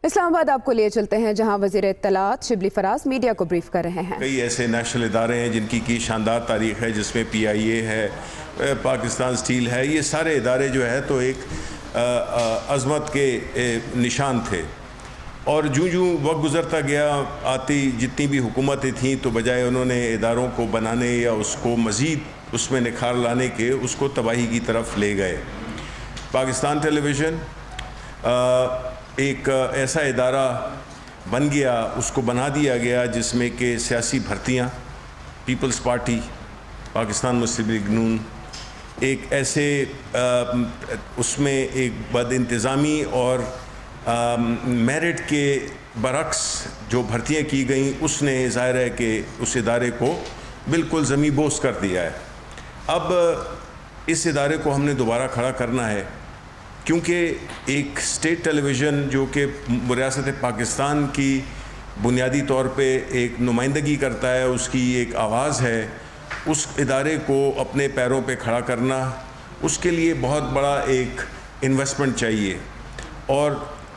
اسلام آباد آپ کو لیے چلتے ہیں جہاں وزیر اطلاعات شبلی فراز میڈیا کو بریف کر رہے ہیں۔ کئی ایسے نیشنل ادارے ہیں جن کی شاندار تاریخ ہے، جس میں PIA ہے، پاکستان سٹیل ہے، یہ سارے ادارے جو ہے تو ایک عظمت کے نشان تھے، اور جوں وقت گزرتا گیا آتی جتنی بھی حکومتیں تھیں تو بجائے انہوں نے اداروں کو بنانے یا اس کو مزید اس میں نکھار لانے کے اس کو تباہی کی طرف لے گئے۔ پاکستان ٹیلی ویژن ایک ایسا ادارہ بن گیا، اس کو بنا دیا گیا جس میں کہ سیاسی بھرتیاں، پیپلز پارٹی، پاکستان مسلم لیگ نون، ایک ایسے اس میں ایک بد انتظامی اور میرٹ کے برعکس جو بھرتیاں کی گئیں، اس نے ظاہر ہے کہ اس ادارے کو بالکل زمیں بوس کر دیا ہے۔ اب اس ادارے کو ہم نے دوبارہ کھڑا کرنا ہے، کیونکہ ایک اسٹیٹ ٹیلی ویژن جو کہ ریاست پاکستان کی بنیادی طور پہ ایک نمائندگی کرتا ہے، اس کی ایک آواز ہے، اس ادارے کو اپنے پیروں پہ کھڑا کرنا، اس کے لیے بہت بڑا ایک انویسٹمنٹ چاہیے، اور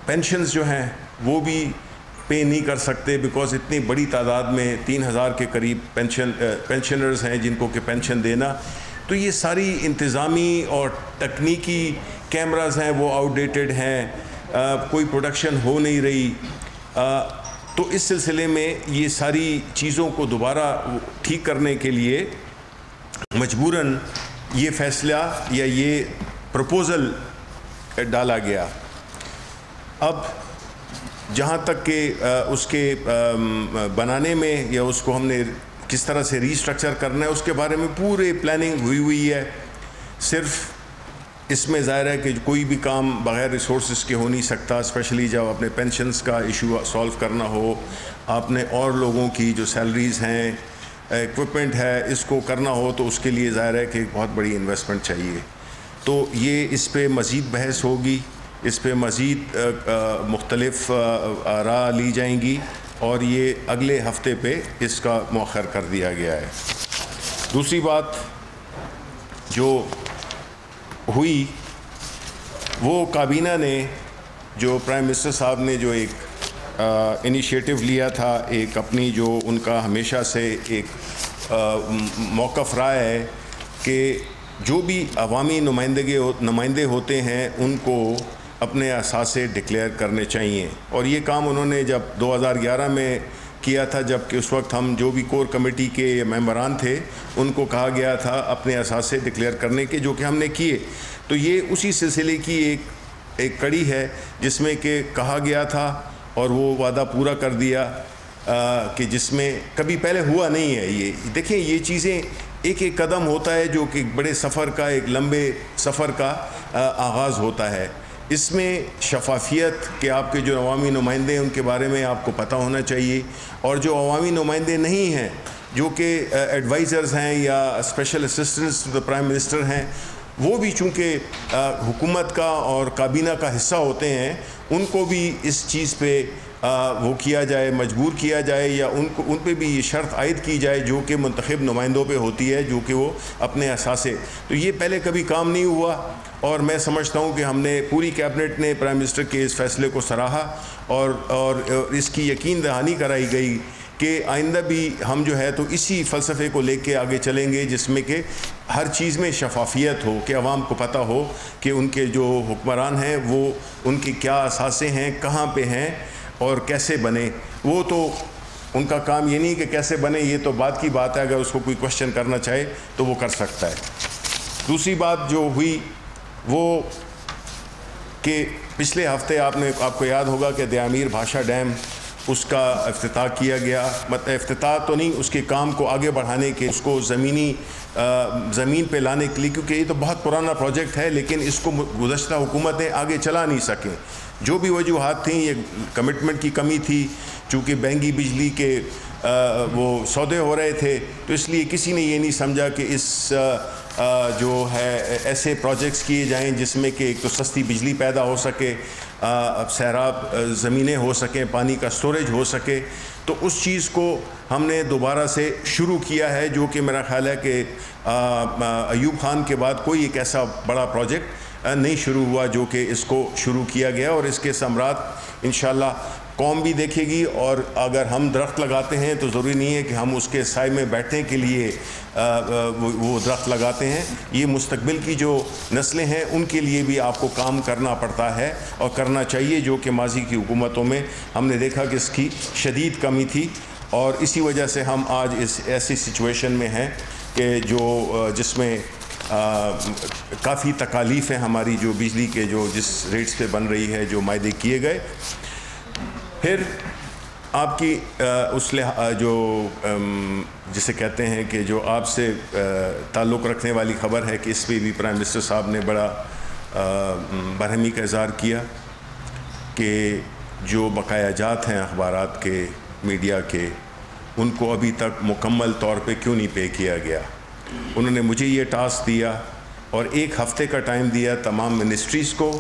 پینشنز جو ہیں وہ بھی پے نہیں کر سکتے، بیکاز اتنی بڑی تعداد میں 3000 کے قریب پینشنرز ہیں جن کو کہ پینشن دینا، تو یہ ساری انتظامی اور تکنیکی کیمراز ہیں وہ آؤٹ ڈیٹڈ ہیں، کوئی پروڈکشن ہو نہیں رہی، تو اس سلسلے میں یہ ساری چیزوں کو دوبارہ ٹھیک کرنے کے لیے مجبوراً یہ فیصلہ یا یہ پروپوزل ڈالا گیا۔ اب جہاں تک کہ اس کے بنانے میں یا اس کو ہم نے کس طرح سے ری اسٹرکچر کرنا ہے، اس کے بارے میں پورے پلاننگ ہوئی ہے۔ صرف اس میں ظاہر ہے کہ کوئی بھی کام بغیر ریسورسز کے ہو نہیں سکتا، اسپیشلی جب اپنے پینشنز کا ایشو سالو کرنا ہو، آپ نے اور لوگوں کی جو سیلریز ہیں، ایکوپمنٹ ہے، اس کو کرنا ہو، تو اس کے لیے ظاہر ہے کہ ایک بہت بڑی انویسٹمنٹ چاہیے۔ تو یہ اس پہ مزید بحث ہوگی، اس پہ مزید مختلف آراء لی جائیں گی، اور یہ اگلے ہفتے پہ اس کا مؤخر کر دیا گیا ہے۔ دوسری بات جو ہوئی وہ کابینہ نے جو پرائم منسٹر صاحب نے جو ایک انیشیٹو لیا تھا، ایک اپنی جو ان کا ہمیشہ سے ایک موقف رہا ہے کہ جو بھی عوامی نمائندے ہوتے ہیں ان کو اپنے اثاثے ڈکلیئر کرنے چاہیے، اور یہ کام انہوں نے جب 2011 میں کیا تھا، جب کہ اس وقت ہم جو بھی کور کمیٹی کے ممبران تھے ان کو کہا گیا تھا اپنے اثاثے ڈکلیئر کرنے کے، جو کہ ہم نے کیے۔ تو یہ اسی سلسلے کی ایک کڑی ہے جس میں کہ کہا گیا تھا اور وہ وعدہ پورا کر دیا، کہ جس میں کبھی پہلے ہوا نہیں ہے۔ یہ دیکھیں، یہ چیزیں ایک ایک قدم ہوتا ہے جو کہ ایک بڑے سفر کا، ایک لمبے سفر کا آغاز ہوتا ہے۔ اس میں شفافیت کہ آپ کے جو عوامی نمائندے ہیں ان کے بارے میں آپ کو پتہ ہونا چاہیے، اور جو عوامی نمائندے نہیں ہیں، جو کہ ایڈوائزرز ہیں یا special assistants to the prime minister ہیں، وہ بھی چونکہ حکومت کا اور کابینہ کا حصہ ہوتے ہیں، ان کو بھی اس چیز پہ وہ کیا جائے، مجبور کیا جائے، یا ان پہ بھی یہ شرط عائد کی جائے جو کہ منتخب نمائندوں پہ ہوتی ہے، جو کہ وہ اپنے اثاثے۔ تو یہ پہلے کبھی کام نہیں ہوا، اور میں سمجھتا ہوں کہ ہم نے پوری کیبنٹ نے پرائم منسٹر کے اس فیصلے کو سراہا، اور اس کی یقین دہانی کرائی گئی کہ آئندہ بھی ہم جو ہے تو اسی فلسفے کو لے کے آگے چلیں گے، جس میں کہ ہر چیز میں شفافیت ہو، کہ عوام کو پتہ ہو کہ ان کے جو حکمران ہیں وہ ان کی کیا اثاثے ہیں، کہاں پہ ہیں اور کیسے بنے۔ وہ تو ان کا کام یہ نہیں کہ کیسے بنے، یہ تو بعد کی بات ہے، اگر اس کو کوئی کوشچن کرنا چاہے تو وہ کر سکتا ہے۔ دوسری بات جو ہوئی وہ کہ پچھلے ہفتے آپ کو یاد ہوگا کہ دیامیر بھاشا ڈیم، اس کا افتتاح کیا گیا، افتتاح تو نہیں، اس کے کام کو آگے بڑھانے کے، اس کو زمین پہ لانے کے لیے، کیونکہ یہ تو بہت پرانا پروجیکٹ ہے، لیکن اس کو گزشتہ حکومتیں آگے چلا نہیں سکیں۔ جو بھی وجوہات تھیں، یہ کمٹمنٹ کی کمی تھی، چونکہ مہنگی بجلی کے وہ سودے ہو رہے تھے، تو اس لیے کسی نے یہ نہیں سمجھا کہ اس جو ہے ایسے پروجیکٹس کیے جائیں جس میں کہ ایک تو سستی بجلی پیدا ہو سکے، سیراب زمینیں ہو سکیں، پانی کا سٹوریج ہو سکے۔ تو اس چیز کو ہم نے دوبارہ سے شروع کیا ہے، جو کہ میرا خیال ہے کہ ایوب خان کے بعد کوئی ایک ایسا بڑا پروجیکٹ نہیں شروع ہوا جو کہ اس کو شروع کیا گیا، اور اس کے ثمرات انشاءاللہ قوم بھی دیکھے گی. اور اگر ہم درخت لگاتے ہیں تو ضروری نہیں ہے کہ ہم اس کے سائے میں بیٹھنے کے لیے وہ درخت لگاتے ہیں. یہ مستقبل کی جو نسلیں ہیں ان کے لیے بھی آپ کو کام کرنا پڑتا ہے اور کرنا چاہیے، جو کہ ماضی کی حکومتوں میں ہم نے دیکھا کہ اس کی شدید کمی تھی. اور اسی وجہ سے ہم آج اس ایسی سچویشن میں ہیں کہ جس میں کافی تکالیف ہیں ہماری، جو بجلی کے جس ریٹس پہ بن رہی ہے، جو معاہدے کیے گئے. پھر آپ کی جسے کہتے ہیں کہ جو آپ سے تعلق رکھنے والی خبر ہے کہ اس پہ بھی پرائم منسٹر صاحب نے بڑا برہمی کا اظہار کیا کہ جو بقایا جات ہیں اخبارات کے، میڈیا کے، ان کو ابھی تک مکمل طور پہ کیوں نہیں پے کیا گیا. انہوں نے مجھے یہ ٹاسک دیا اور 1 ہفتے کا ٹائم دیا تمام منسٹریز کو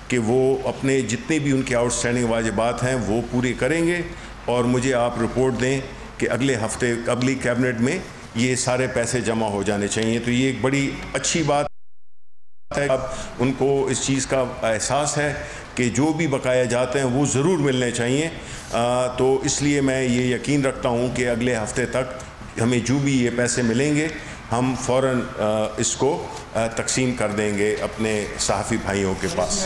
کہ وہ اپنے جتنے بھی ان کے آؤٹ اسٹینڈنگ واجبات ہیں وہ پورے کریں گے، اور مجھے آپ رپورٹ دیں کہ اگلے ہفتے اگلی کیبنٹ میں یہ سارے پیسے جمع ہو جانے چاہیے. تو یہ ایک بڑی اچھی بات ہے. اب ان کو اس چیز کا احساس ہے کہ جو بھی بقایا جاتے ہیں وہ ضرور ملنے چاہیے. تو اس لیے میں یہ یقین رکھتا ہوں کہ اگلے ہفتے تک ہمیں جو بھی یہ پیسے ملیں گے ہم فوراً اس کو تقسیم کر دیں گے اپنے صحافی بھائیوں کے پاس.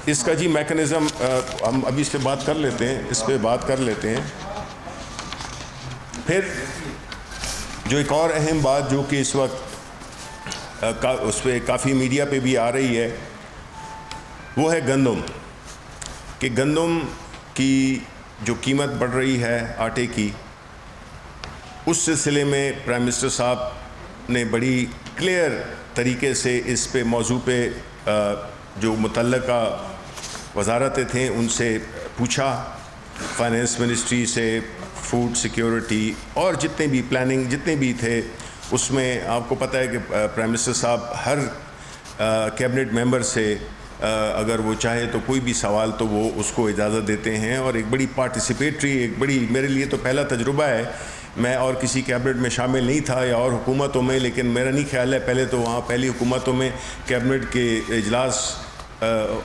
اس کا میکنزم ہم ابھی اس پہ بات کر لیتے ہیں. پھر جو ایک اور اہم بات جو کہ اس وقت اس پہ کافی میڈیا پہ بھی آ رہی ہے وہ ہے گندم، کہ گندم کی جو قیمت بڑھ رہی ہے آٹے کی، اس سلسلے میں پرائم منسٹر صاحب نے بڑی کلیئر طریقے سے اس پہ موضوع پہ جو متعلقہ وزارتیں تھیں ان سے پوچھا، فائنینس منسٹری سے، فوڈ سیکیورٹی اور جتنے بھی پلاننگ جتنے بھی تھے. اس میں آپ کو پتہ ہے کہ پرائم منسٹر صاحب ہر کیبنٹ ممبر سے اگر وہ چاہے تو کوئی بھی سوال تو وہ اس کو اجازت دیتے ہیں، اور ایک بڑی پارٹیسپیٹری، ایک بڑی، میرے لیے تو پہلا تجربہ ہے. میں اور کسی کیبنٹ میں شامل نہیں تھا یا اور حکومتوں میں، لیکن میرا نہیں خیال ہے پہلے تو وہاں پہلی حکومتوں میں کیبنٹ کے اجلاس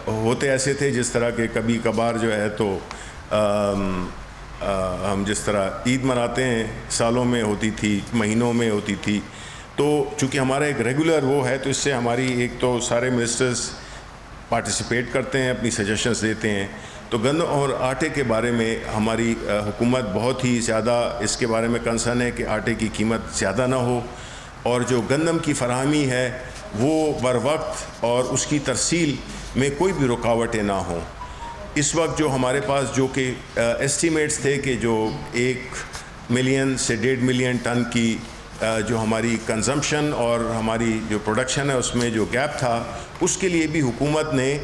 ہوتے ایسے تھے جس طرح کہ کبھی کبھار جو ہے تو ہم جس طرح عید مناتے ہیں سالوں میں ہوتی تھی، مہینوں میں ہوتی تھی. تو چونکہ ہمارا ایک ریگولر وہ ہے تو اس سے ہماری ایک تو سارے منسٹرز پارٹیسپیٹ کرتے ہیں، اپنی سجیشنز دیتے ہیں. تو گندم اور آٹے کے بارے میں ہماری حکومت بہت ہی زیادہ اس کے بارے میں کنسرن ہے کہ آٹے کی قیمت زیادہ نہ ہو، اور جو گندم کی فراہمی ہے وہ بر وقت اور اس کی ترسیل میں کوئی بھی رکاوٹیں نہ ہوں. اس وقت جو ہمارے پاس جو کہ ایسٹیمیٹس تھے کہ جو 1 ملین سے 1.5 ملین ٹن کی جو ہماری کنزمپشن اور ہماری جو پروڈکشن ہے اس میں جو گیپ تھا، اس کے لیے بھی حکومت نے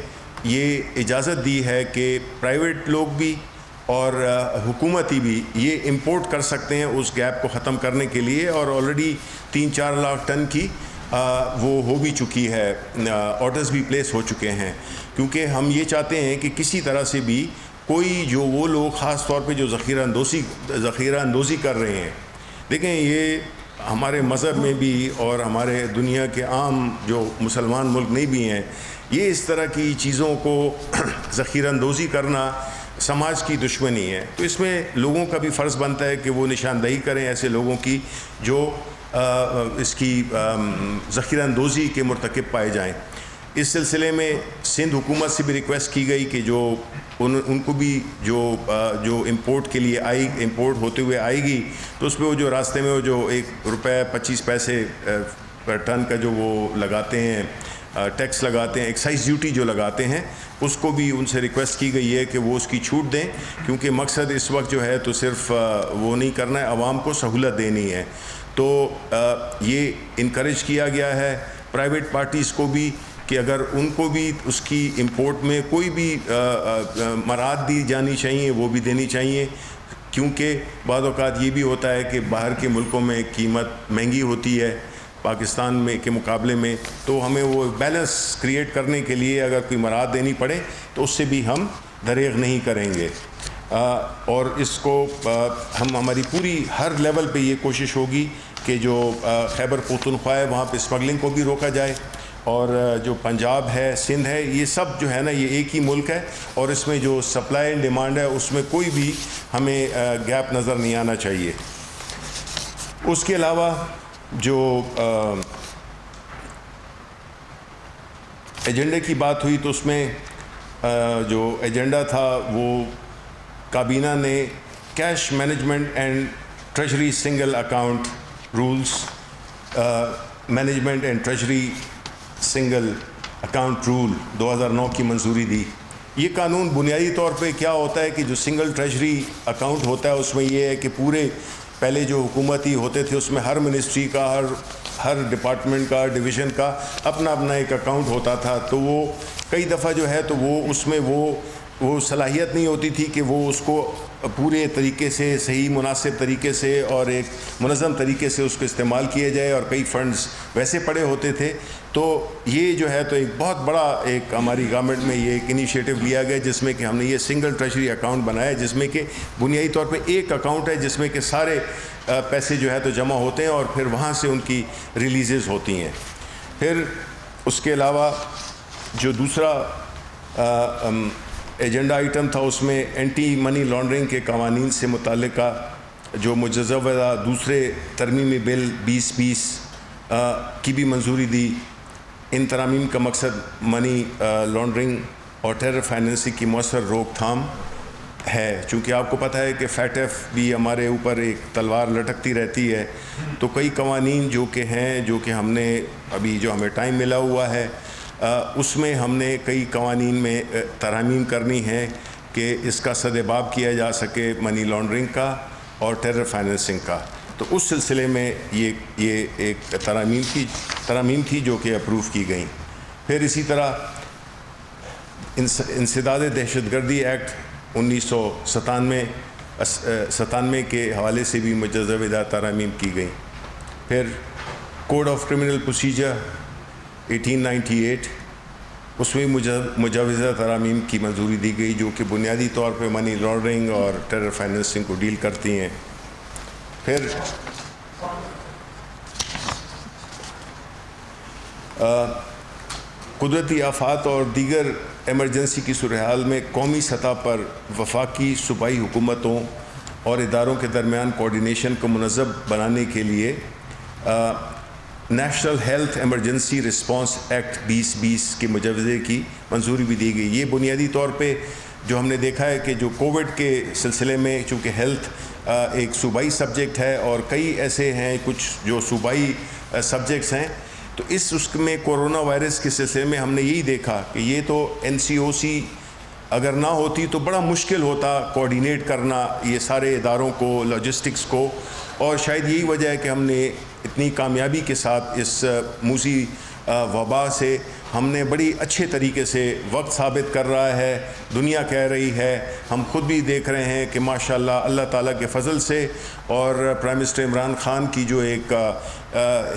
یہ اجازت دی ہے کہ پرائیویٹ لوگ بھی اور حکومتی بھی یہ امپورٹ کر سکتے ہیں اس گیپ کو ختم کرنے کے لیے. اور آلریڈی 3-4 لاکھ ٹن کی وہ ہو بھی چکی ہے، آرڈرز بھی پلیس ہو چکے ہیں. کیونکہ ہم یہ چاہتے ہیں کہ کسی طرح سے بھی کوئی جو وہ لوگ خاص طور پہ جو ذخیرہ اندوزی کر رہے ہیں، دیکھیں یہ ہمارے مذہب میں بھی اور ہمارے دنیا کے عام جو مسلمان ملک نہیں بھی ہیں، یہ اس طرح کی چیزوں کو ذخیرہ اندوزی کرنا سماج کی دشمنی ہے. تو اس میں لوگوں کا بھی فرض بنتا ہے کہ وہ نشاندہی کریں ایسے لوگوں کی جو اس کی ذخیرہ اندوزی کے مرتکب پائے جائیں. اس سلسلے میں سندھ حکومت سے بھی ریکویسٹ کی گئی کہ جو ان کو بھی جو امپورٹ کے لیے امپورٹ ہوتے ہوئے آئے گی تو اس پہ وہ جو راستے میں وہ جو ₹1.25 پر ٹن کا جو وہ لگاتے ہیں ٹیکس لگاتے ہیں، ایکسائز ڈیوٹی جو لگاتے ہیں، اس کو بھی ان سے ریکویسٹ کی گئی ہے کہ وہ اس کی چھوٹ دیں. کیونکہ مقصد اس وقت جو ہے تو صرف وہ نہیں کرنا ہے، عوام کو سہولت دینی ہے. تو یہ انکریج کیا گیا ہے پرائیویٹ پارٹیز کو بھی کہ اگر ان کو بھی اس کی امپورٹ میں کوئی بھی مراعات دی جانی چاہیے وہ بھی دینی چاہیے. کیونکہ بعض اوقات یہ بھی ہوتا ہے کہ باہر کے ملکوں میں قیمت مہنگی ہوتی ہے پاکستان میں کے مقابلے میں، تو ہمیں وہ بیلنس کریٹ کرنے کے لیے اگر کوئی مراعات دینی پڑے تو اس سے بھی ہم دریغ نہیں کریں گے. اور اس کو ہماری پوری ہر لیول پہ یہ کوشش ہوگی کہ جو خیبر پختونخوا ہے وہاں پہ اسمگلنگ کو بھی روکا جائے، اور جو پنجاب ہے، سندھ ہے، یہ سب جو ہے نا یہ ایک ہی ملک ہے، اور اس میں جو سپلائی اینڈ ڈیمانڈ ہے اس میں کوئی بھی ہمیں گیپ نظر نہیں آنا چاہیے۔ اس کے علاوہ جو ایجنڈے کی بات ہوئی تو اس میں جو ایجنڈا تھا وہ کابینہ نے cash management and treasury single account rules, management and treasury single account rule 2009 کی منظوری دی۔ یہ قانون بنیادی طور پہ کیا ہوتا ہے کہ جو سنگل ٹریجری اکاؤنٹ ہوتا ہے اس میں یہ ہے کہ پورے پہلے جو حکومتی ہوتے تھے اس میں ہر منسٹری کا، ہر ڈپارٹمنٹ کا، ڈویژن کا اپنا اپنا ایک اکاؤنٹ ہوتا تھا، تو وہ کئی دفعہ جو ہے تو وہ اس میں وہ صلاحیت نہیں ہوتی تھی کہ وہ اس کو پورے طریقے سے، صحیح مناسب طریقے سے اور ایک منظم طریقے سے اس کو استعمال کیا جائے، اور کئی فنڈز ویسے پڑے ہوتے تھے۔ تو یہ جو ہے تو ایک بہت بڑا ایک ہماری گورنمنٹ میں یہ ایک انیشیٹو لیا گیا جس میں کہ ہم نے یہ سنگل ٹریجری اکاؤنٹ بنایا، جس میں کہ بنیادی طور پہ ایک اکاؤنٹ ہے جس میں کہ سارے پیسے جو ہے تو جمع ہوتے ہیں اور پھر وہاں سے ان کی ریلیزز ہوتی ہیں۔ پھر اس کے علاوہ جو دوسرا ایجنڈا آئٹم تھا اس میں اینٹی منی لانڈرنگ کے قوانین سے متعلقہ جو مجوزہ دوسرے ترمیمی بل 2020 کی بھی منظوری دی۔ ان ترامیم کا مقصد منی لانڈرنگ اور ٹیرر فائنینسنگ کی مؤثر روک تھام ہے۔ چونکہ آپ کو پتہ ہے کہ فیٹف بھی ہمارے اوپر ایک تلوار لٹکتی رہتی ہے، تو کئی قوانین جو کہ ہیں، جو کہ ہم نے ابھی جو ہمیں ٹائم ملا ہوا ہے اس میں ہم نے کئی قوانین میں ترامیم کرنی ہے کہ اس کا سدباب کیا جا سکے منی لانڈرنگ کا اور ٹیرر فائنینسنگ کا۔ تو اس سلسلے میں یہ ایک ترامیم تھی جو کہ اپروو کی گئیں۔ پھر اسی طرح انسداد دہشت گردی ایکٹ 1997 کے حوالے سے بھی مجوزہ ترامیم کی گئیں۔ پھر کوڈ آف کرمنل پروسیجر 1898 اس میں مجوزہ ترامیم کی منظوری دی گئی جو کہ بنیادی طور پہ منی لانڈرنگ اور ٹیرر فائنینسنگ کو ڈیل کرتی ہیں۔ پھر قدرتی آفات اور دیگر ایمرجنسی کی صورتحال میں قومی سطح پر وفاقی صوبائی حکومتوں اور اداروں کے درمیان کوارڈینیشن کو منظم بنانے کے لیے national health emergency response act 2020 کے مجوزے کی منظوری بھی دی گئی۔ یہ بنیادی طور پہ جو ہم نے دیکھا ہے کہ جو کووڈ کے سلسلے میں چونکہ ہیلتھ ایک صوبائی سبجیکٹ ہے اور کئی ایسے ہیں کچھ جو صوبائی سبجیکٹس ہیں، تو اس میں کورونا وائرس کے سلسلے میں ہم نے یہی دیکھا کہ یہ تو NCOC اگر نہ ہوتی تو بڑا مشکل ہوتا کوارڈینیٹ کرنا یہ سارے اداروں کو، لاجسٹکس کو، اور شاید یہی وجہ ہے کہ ہم نے اتنی کامیابی کے ساتھ اس موذی وبا سے ہم نے بڑی اچھے طریقے سے وقت ثابت کر رہا ہے، دنیا کہہ رہی ہے، ہم خود بھی دیکھ رہے ہیں کہ ماشاءاللہ اللہ تعالیٰ کے فضل سے اور پرائم منسٹر عمران خان کی جو ایک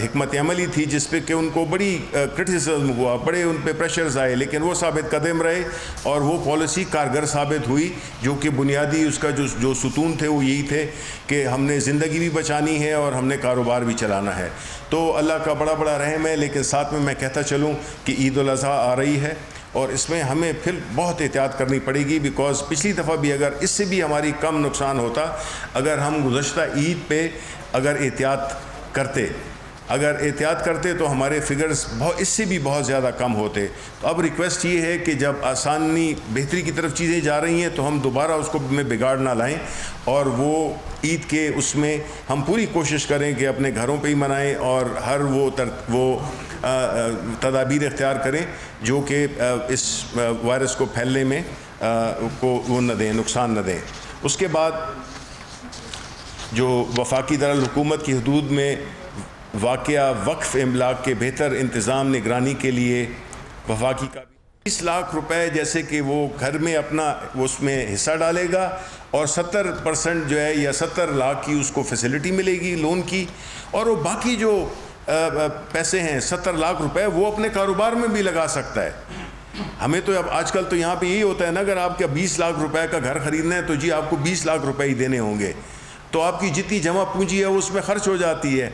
حکمت عملی تھی جس پہ کہ ان کو بڑی کرٹیسزم ہوا، بڑے ان پہ پریشرز آئے، لیکن وہ ثابت قدم رہے اور وہ پالیسی کارگر ثابت ہوئی جو کہ بنیادی اس کا جو ستون تھے وہ یہی تھے کہ ہم نے زندگی بھی بچانی ہے اور ہم نے کاروبار بھی چلانا ہے۔ تو اللہ کا بڑا بڑا رحم ہے، لیکن ساتھ میں کہتا چلوں کہ عید الاضحیٰ آ رہی ہے اور اس میں ہمیں پھر بہت احتیاط کرنی پڑے گی، بیکاز پچھلی دفعہ بھی اگر اس سے بھی ہماری کم نقصان ہوتا اگر ہم گزشتہ عید پہ اگر احتیاط کرتے تو ہمارے فگرز اس سے بھی بہت زیادہ کم ہوتے۔ تو اب ریکویسٹ یہ ہے کہ جب آسانی بہتری کی طرف چیزیں جا رہی ہیں تو ہم دوبارہ اس کو میں بگاڑ نہ لائیں، اور وہ عید کے اس میں ہم پوری کوشش کریں کہ اپنے گھروں پہ ہی منائیں اور ہر وہ تدابیر اختیار کریں جو کہ اس وائرس کو پھیلنے میں وہ نہ دیں، نقصان نہ دیں۔ اس کے بعد جو وفاقی دارالحکومت کی حدود میں واقعہ وقف املاک کے بہتر انتظام نگرانی کے لیے وفاقی کا 20 لاکھ روپے جیسے کہ وہ گھر میں اپنا اس میں حصہ ڈالے گا اور 70% جو ہے یا 70 لاکھ کی اس کو فیسلٹی ملے گی لون کی، اور وہ باقی جو پیسے ہیں 70 لاکھ روپے وہ اپنے کاروبار میں بھی لگا سکتا ہے۔ ہمیں تو اب آج کل تو یہاں پہ یہی ہوتا ہے نا، اگر آپ کا 20 لاکھ روپے کا گھر خریدنا ہے تو جی آپ کو 20 لاکھ روپے ہی دینے ہوں گے، تو آپ کی جتنی جمع پونجی ہے وہ اس میں خرچ ہو جاتی ہے.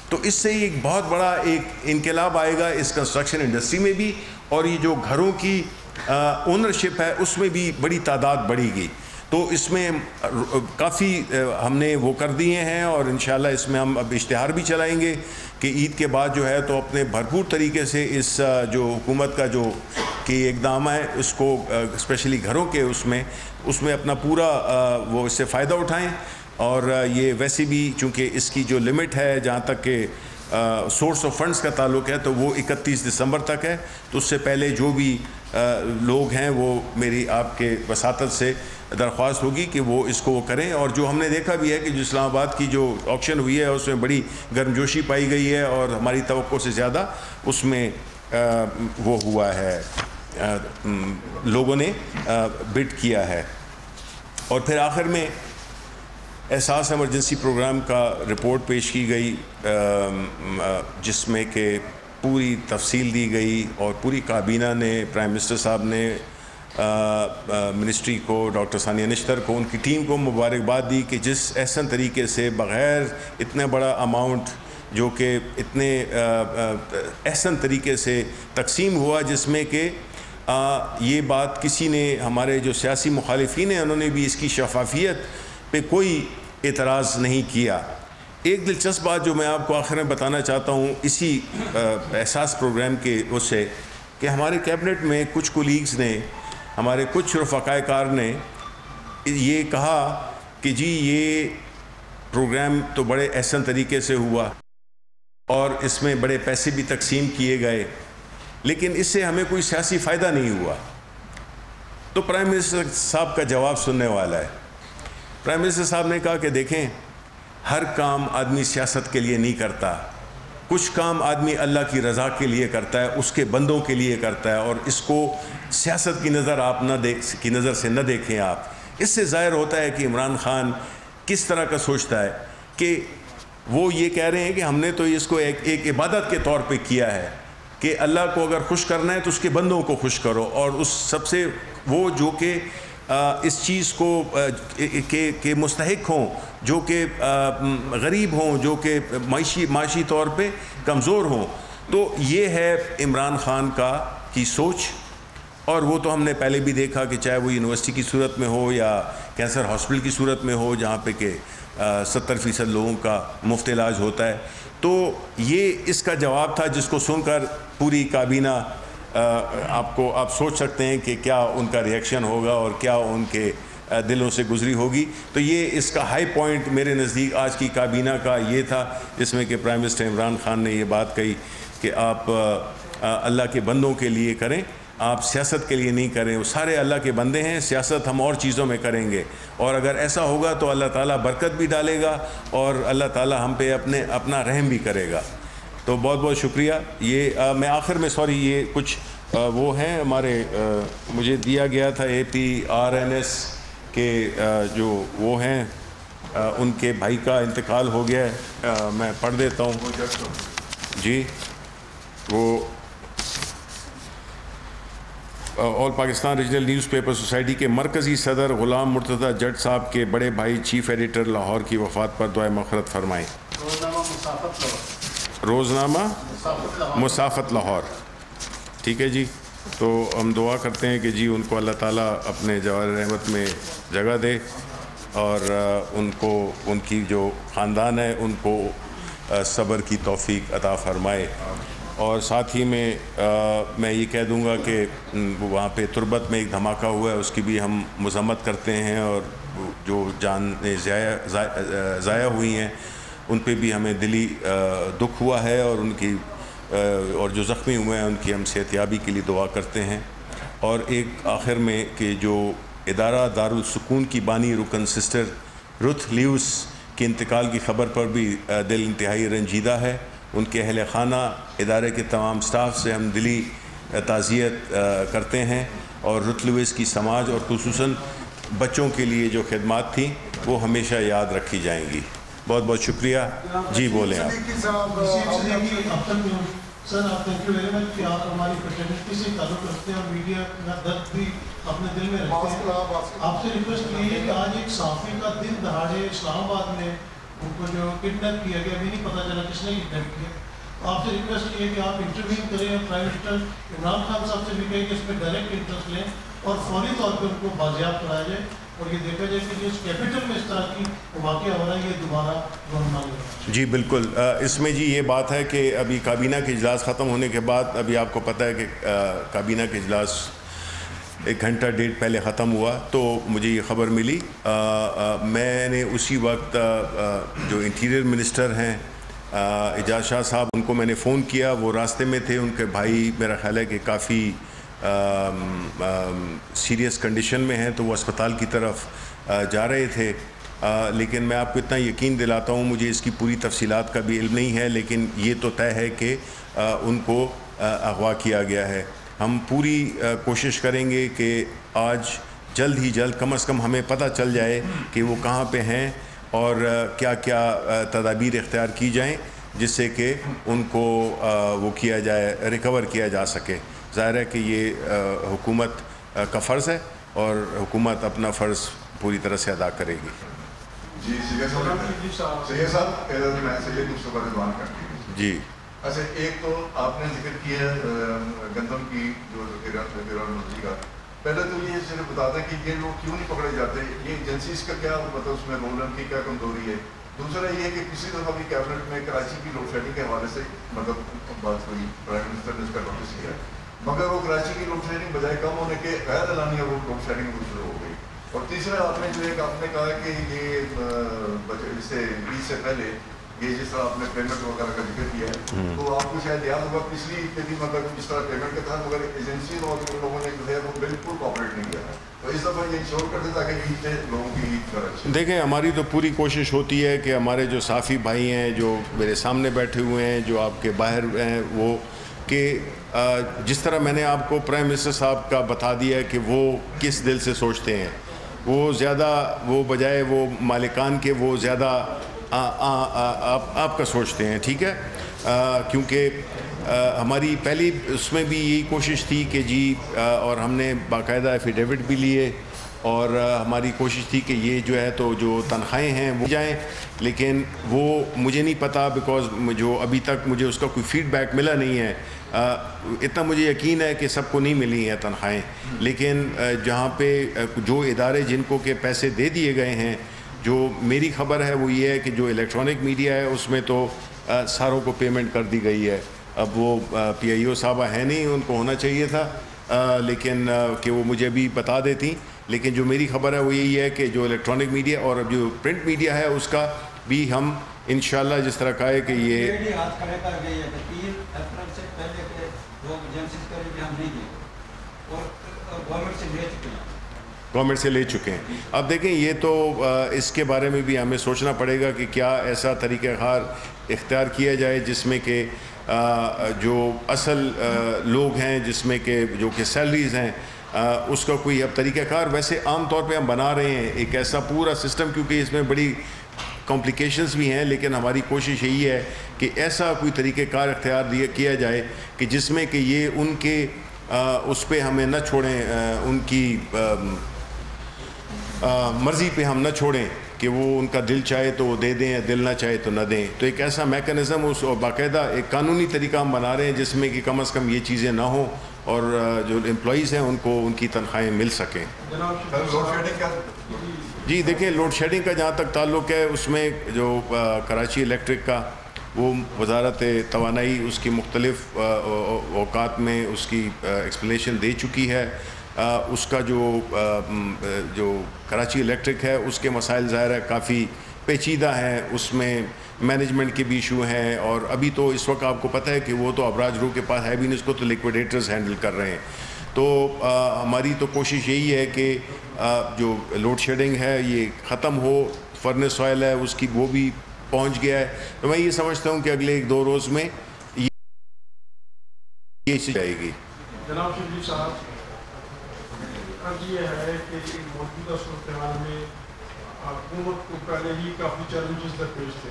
تو اس سے ایک بہت بڑا ایک انقلاب آئے گا اس کنسٹرکشن انڈسٹری میں بھی، اور یہ جو گھروں کی اونرشپ ہے اس میں بھی بڑی تعداد بڑھے گی. تو اس میں کافی ہم نے وہ کر دیے ہیں، اور انشاءاللہ اس میں ہم اب اشتہار بھی چلائیں گے کہ عید کے بعد جو ہے تو اپنے بھرپور طریقے سے اس جو حکومت کا جو کہ اقدام ہے اس کو اسپیشلی گھروں کے اس میں اپنا پورا وہ اس سے فائدہ اٹھائیں. اور یہ ویسے بھی چونکہ اس کی جو لمٹ ہے جہاں تک کہ سورس آف فنڈز کا تعلق ہے تو وہ 31 دسمبر تک ہے، تو اس سے پہلے جو بھی لوگ ہیں وہ میری آپ کے وساطت سے درخواست ہوگی کہ وہ اس کو وہ کریں. اور جو ہم نے دیکھا بھی ہے کہ جو اسلام آباد کی جو آکشن ہوئی ہے اس میں بڑی گرمجوشی پائی گئی ہے، اور ہماری توقع سے زیادہ اس میں وہ ہوا ہے، لوگوں نے بڈ کیا ہے. اور پھر آخر میں احساس ایمرجنسی پروگرام کا رپورٹ پیش کی گئی، جس میں کہ پوری تفصیل دی گئی، اور پوری کابینہ نے، پرائم منسٹر صاحب نے منسٹری کو، ڈاکٹر ثانیہ نشتر کو، ان کی ٹیم کو مبارکباد دی کہ جس احسن طریقے سے بغیر اتنا بڑا اماؤنٹ جو کہ اتنے احسن طریقے سے تقسیم ہوا، جس میں کہ یہ بات کسی نے، ہمارے جو سیاسی مخالفین ہیں انہوں نے بھی اس کی شفافیت پہ کوئی اعتراض نہیں کیا. ایک دلچسپ بات جو میں آپ کو آخر میں بتانا چاہتا ہوں اسی احساس پروگرام کے اس سے، کہ ہمارے کیبنٹ میں کچھ کولیگز نے، ہمارے کچھ رفقائے کار نے یہ کہا کہ جی یہ پروگرام تو بڑے احسن طریقے سے ہوا اور اس میں بڑے پیسے بھی تقسیم کیے گئے، لیکن اس سے ہمیں کوئی سیاسی فائدہ نہیں ہوا. تو پرائم منسٹر صاحب کا جواب سننے والا ہے. پرائم منسٹر صاحب نے کہا کہ دیکھیں، ہر کام آدمی سیاست کے لیے نہیں کرتا، کچھ کام آدمی اللہ کی رضا کے لیے کرتا ہے، اس کے بندوں کے لیے کرتا ہے، اور اس کو سیاست کی نظر سے نہ دیکھیں آپ. اس سے ظاہر ہوتا ہے کہ عمران خان کس طرح کا سوچتا ہے، کہ وہ یہ کہہ رہے ہیں کہ ہم نے تو اس کو ایک عبادت کے طور پہ کیا ہے کہ اللہ کو اگر خوش کرنا ہے تو اس کے بندوں کو خوش کرو، اور اس سب سے وہ جو کہ اس چیز کو کہ مستحق ہوں، جو کہ غریب ہوں، جو کہ معاشی طور پہ کمزور ہوں. تو یہ ہے عمران خان کی سوچ. اور وہ تو ہم نے پہلے بھی دیکھا کہ چاہے وہ یونیورسٹی کی صورت میں ہو یا کینسر ہاسپٹل کی صورت میں ہو، جہاں پہ کہ 70% لوگوں کا مفت علاج ہوتا ہے. تو یہ اس کا جواب تھا جس کو سن کر پوری کابینہ آپ سوچ سکتے ہیں کہ کیا ان کا ریئیکشن ہوگا اور کیا ان کے دلوں سے گزری ہوگی. تو یہ اس کا ہائی پوائنٹ میرے نزدیک آج کی کابینہ کا یہ تھا، جس میں کہ پرائم منسٹر عمران خان نے یہ بات کہی کہ آپ اللہ کے بندوں کے لیے کریں، آپ سیاست کے لیے نہیں کریں. وہ سارے اللہ کے بندے ہیں، سیاست ہم اور چیزوں میں کریں گے، اور اگر ایسا ہوگا تو اللہ تعالیٰ برکت بھی ڈالے گا اور اللہ تعالیٰ ہم پہ اپنا رحم بھی کرے گا. تو بہت بہت شکریہ. یہ میں آخر میں یہ کچھ وہ ہیں ہمارے مجھے دیا گیا تھا APRNS کے جو وہ ہیں ان کے بھائی کا انتقال ہو گیا ہے، میں پڑھ دیتا ہوں. جی، وہ all Pakistan regional news paper society کے مرکزی صدر غلام مرتضیٰ جٹ صاحب کے بڑے بھائی چیف ایڈیٹر لاہور کی وفات پر دعائے مغفرت فرمائیں. روزنامہ مسافت لاہور. ٹھیک ہے جی. تو ہم دعا کرتے ہیں کہ جی ان کو اللہ تعالیٰ اپنے جوار رحمت میں جگہ دے، اور ان کی جو خاندان ہے ان کو صبر کی توفیق عطا فرمائے. اور ساتھ ہی میں یہ کہہ دوں گا کہ وہاں پہ تربت میں ایک دھماکہ ہوا ہے، اس کی بھی ہم مذمت کرتے ہیں، اور جو جانیں ضائع ہوئی ہیں ان پہ بھی ہمیں دلی دکھ ہوا ہے، اور جو زخمی ہوئے ہیں ان کی ہم صحتیابی کے لیے دعا کرتے ہیں. اور ایک آخر میں کہ جو ادارہ دارالسکون کی بانی رکن سسٹر رتھ لیوس کے انتقال کی خبر پر بھی دل انتہائی رنجیدہ ہے. ان کے اہل خانہ، ادارے کے تمام سٹاف سے ہم دلی تعزیت کرتے ہیں، اور رتھ لیوس کی سماج اور خصوصاً بچوں کے لیے جو خدمات تھیں وہ ہمیشہ یاد رکھی جائیں گی. بہت بہت شکریہ. جی بولیں آپ. سر آپ تھینک یو ویری مچ کہ آپ ہماری فریٹرنیٹی سے تعلق رکھتے ہیں اور میڈیا کا درد بھی اپنے دل میں رکھتے ہیں. آپ سے ریکویسٹ یہ ہے کہ آج ایک صحافی کا دن دہاڑے اسلام آباد میں ان کو جو کڈنیپ کیا گیا ابھی نہیں پتہ چلا کس نے کڈنیپ کیا. آپ سے ریکویسٹ یہ ہے کہ آپ انٹرویو کریں اور پرائم منسٹر عمران خان صاحب سے بھی کہیں کہ اس میں ڈائریکٹ انٹرسٹ لیں اور فوری طور پہ ان کو بازیاب کرایا جائے اور یہ دیکھا جائے کہ اس کیپٹل میں اس طرح کی واقعہ ہو رہا ہے یہ دوبارہ رونما لے رہا ہے. جی بالکل. اس میں جی یہ بات ہے کہ ابھی کابینہ کے اجلاس ختم ہونے کے بعد ابھی آپ کو پتہ ہے کہ کابینہ کے اجلاس 1 گھنٹہ ڈیڑھ پہلے ختم ہوا تو مجھے یہ خبر ملی. میں نے اسی وقت جو انٹیریئر منسٹر ہیں اعجاز شاہ صاحب ان کو میں نے فون کیا. وہ راستے میں تھے. ان کے بھائی میرا خیال ہے کہ کافی سیریس کنڈیشن میں ہیں تو وہ اسپتال کی طرف جا رہے تھے. لیکن میں آپ کو اتنا یقین دلاتا ہوں مجھے اس کی پوری تفصیلات کا بھی علم نہیں ہے لیکن یہ تو طے ہے کہ ان کو اغوا کیا گیا ہے. ہم پوری کوشش کریں گے کہ آج جلد ہی جلد کم از کم ہمیں پتہ چل جائے کہ وہ کہاں پہ ہیں اور کیا کیا تدابیر اختیار کی جائیں جس سے کہ ان کو وہ کیا جائے ریکور کیا جا سکے. ظاہر ہے کہ یہ حکومت کا فرض ہے اور حکومت اپنا فرض پوری طرح سے ادا کرے گی. جی سید صاحب میں سید مصطفیٰ رضوان کرتی ہوں. جی اچھا ایک تو آپ نے ذکر کیا گندم کی جو منتری کا. پہلے تو یہ صرف بتا دیں کہ یہ لوگ کیوں نہیں پکڑے جاتے, یہ ایجنسیز کا کیا مطلب اس میں رول ان کی کیا کمزوری ہے. دوسرا یہ ہے کہ کسی دفعہ بھی کیبنٹ میں کراچی کی لوڈ شیڈنگ کے حوالے سے مطلب بات ہوئی, پرائم منسٹر نے اس کا نوٹس کیا مگر وہ کراچی کی لوڈ شیڈنگ بجائے کم ہونے کے غیر اعلانیہ وہ لوڈ شیڈنگ شروع ہو گئی. اور تیسرا آپ نے جو ایک آپ نے کہا کہ یہ اس سے عید سے پہلے یہ جس طرح آپ نے پیمنٹ وغیرہ کا ذکر کیا ہے تو آپ کو شاید یاد ہوگا پچھلی عید پہ بھی مطلب اس طرح پیمنٹ کے تھا مگر ایجنسی اور لوگوں نے جو ہے وہ بالکل کوآپریٹ نہیں کیا ہے. تو اس دفعہ یہ انشور کر دیتا کہ عید سے لوگوں کی عید کر اچھی. دیکھیں ہماری تو پوری کوشش ہوتی ہے کہ ہمارے جو صحافی بھائی ہیں جو میرے سامنے بیٹھے ہوئے ہیں جو آپ کے باہر ہیں وہ کہ جس طرح میں نے آپ کو پرائم منسٹر صاحب کا بتا دیا کہ وہ کس دل سے سوچتے ہیں وہ زیادہ وہ بجائے وہ مالکان کے وہ زیادہ آپ کا سوچتے ہیں. ٹھیک ہے کیونکہ ہماری پہلی اس میں بھی یہی کوشش تھی کہ جی اور ہم نے باقاعدہ ایفیڈیوٹ بھی لیے اور ہماری کوشش تھی کہ یہ جو ہے تو جو تنخواہیں ہیں وہ جائیں لیکن وہ مجھے نہیں پتہ بیکاز جو ابھی تک مجھے اس کا کوئی فیڈ بیک ملا نہیں ہے. اتنا مجھے یقین ہے کہ سب کو نہیں ملی ہیں تنخواہیں لیکن جہاں پہ جو ادارے جن کو کہ پیسے دے دیے گئے ہیں جو میری خبر ہے وہ یہ ہے کہ جو الیکٹرانک میڈیا ہے اس میں تو ساروں کو پیمنٹ کر دی گئی ہے. اب وہ پی آئی او صاحبہ ہیں نہیں ان کو ہونا چاہیے تھا لیکن کہ وہ مجھے بھی بتا دیتی لیکن جو میری خبر ہے وہ یہی ہے کہ جو الیکٹرانک میڈیا اور اب جو پرنٹ میڈیا ہے اس کا بھی ہم انشاءاللہ جس طرح کہا ہے کہ یہ گورنمنٹ سے لے چکے ہیں. اب دیکھیں یہ تو اس کے بارے میں بھی ہمیں سوچنا پڑے گا کہ کیا ایسا طریقہ کار اختیار کیا جائے جس میں کہ جو اصل لوگ ہیں جس میں کہ جو کہ سیلریز ہیں اس کا کوئی اب طریقہ کار ویسے عام طور پہ ہم بنا رہے ہیں ایک ایسا پورا سسٹم کیونکہ اس میں بڑی کمپلیکیشنز بھی ہیں لیکن ہماری کوشش یہی ہے کہ ایسا کوئی طریقہ کار اختیار کیا جائے کہ جس میں کہ یہ ان کے اس پہ ہمیں نہ چھوڑیں ان کی مرضی پہ ہم نہ چھوڑیں کہ وہ ان کا دل چاہے تو وہ دے دیں یا دل نہ چاہے تو نہ دیں. تو ایک ایسا میکانزم اس اور باقاعدہ ایک قانونی طریقہ ہم بنا رہے ہیں جس میں کہ کم از کم یہ چیزیں نہ ہوں اور جو امپلائیز ہیں ان کو ان کی تنخواہیں مل سکیں. جی دیکھیں لوڈ شیڈنگ کا جہاں تک تعلق ہے اس میں جو کراچی الیکٹرک کا وہ وزارت توانائی اس کی مختلف اوقات میں اس کی ایکسپلینیشن دے چکی ہے. اس کا جو کراچی الیکٹرک ہے اس کے مسائل ظاہر ہے کافی پیچیدہ ہیں اس میں مینجمنٹ کے بھی ایشو ہیں اور ابھی تو اس وقت آپ کو پتہ ہے کہ وہ تو ابراج گروپ کے پاس ہے بھی نہیں اس کو تو لیکویڈیٹرز ہینڈل کر رہے ہیں. تو ہماری تو کوشش یہی ہے کہ جو لوڈ شیڈنگ ہے یہ ختم ہو. فرنس آئل ہے اس کی وہ بھی پہنچ گیا ہے تو میں یہ سمجھتا ہوں کہ اگلے 1-2 روز میں یہ جائے گی. جناب شبلی صاحب یہ ہے کہ موجودہ صورتحال میں حکومت کو پہلے ہی کافی چیلنجز درپیش تھے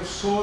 100